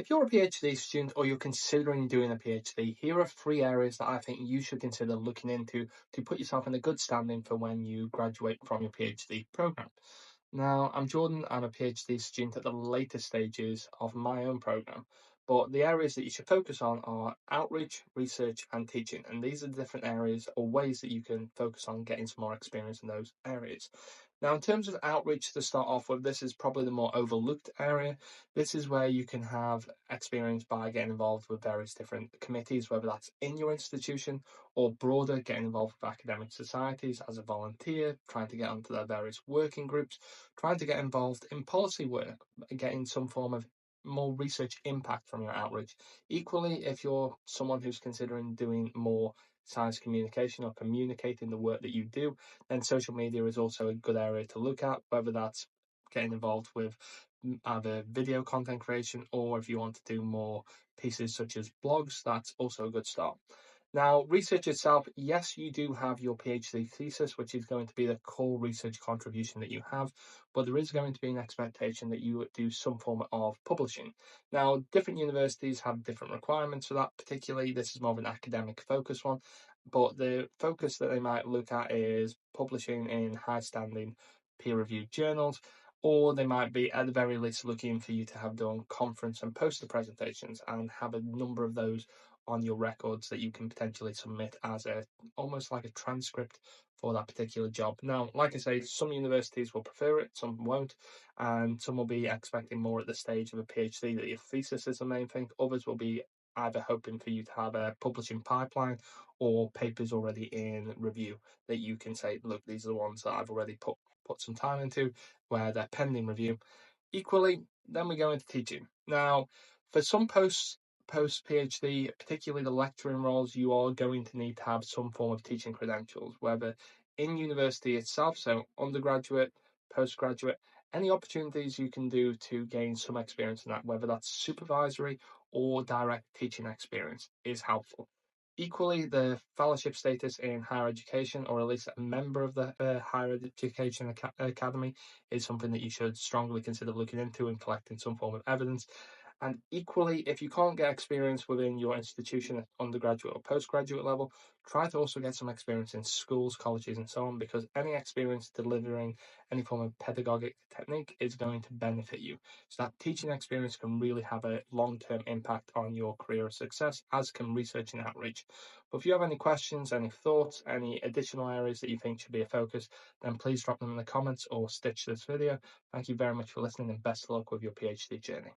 If you're a PhD student or you're considering doing a PhD, here are three areas that I think you should consider looking into to put yourself in a good standing for when you graduate from your PhD program. Now, I'm Jordan, I'm a PhD student at the later stages of my own program, but the areas that you should focus on are outreach, research, and teaching. And these are the different areas or ways that you can focus on getting some more experience in those areas. Now, in terms of outreach, to start off with, this is probably the more overlooked area. This is where you can have experience by getting involved with various different committees, whether that's in your institution or broader, getting involved with academic societies as a volunteer, trying to get onto their various working groups, trying to get involved in policy work, getting some form of more research impact from your outreach. Equally, if you're someone who's considering doing more science communication or communicating the work that you do, then social media is also a good area to look at, whether that's getting involved with either video content creation, or if you want to do more pieces such as blogs, that's also a good start. Now, research itself, yes, you do have your PhD thesis, which is going to be the core research contribution that you have, but there is going to be an expectation that you do some form of publishing. Now, different universities have different requirements for that, particularly this is more of an academic focus one, but the focus that they might look at is publishing in high standing peer-reviewed journals, or they might be at the very least looking for you to have done conference and poster presentations and have a number of those on your records that you can potentially submit as a almost like a transcript for that particular job. Now, like I say, some universities will prefer it, some won't, and some will be expecting more at the stage of a PhD that your thesis is the main thing. Others will be either hoping for you to have a publishing pipeline or papers already in review that you can say, look, these are the ones that I've already put some time into, where they're pending review. Equally, then we go into teaching. Now, for some post PhD, particularly the lecturing roles, you are going to need to have some form of teaching credentials, whether in university itself, so undergraduate, postgraduate, any opportunities you can do to gain some experience in that, whether that's supervisory or direct teaching experience, is helpful. Equally, the fellowship status in higher education, or at least a member of the higher education academy, is something that you should strongly consider looking into and collecting some form of evidence. And equally, if you can't get experience within your institution at undergraduate or postgraduate level, try to also get some experience in schools, colleges, and so on, because any experience delivering any form of pedagogic technique is going to benefit you. So that teaching experience can really have a long-term impact on your career success, as can research and outreach. But if you have any questions, any thoughts, any additional areas that you think should be a focus, then please drop them in the comments or stitch this video. Thank you very much for listening, and best of luck with your PhD journey.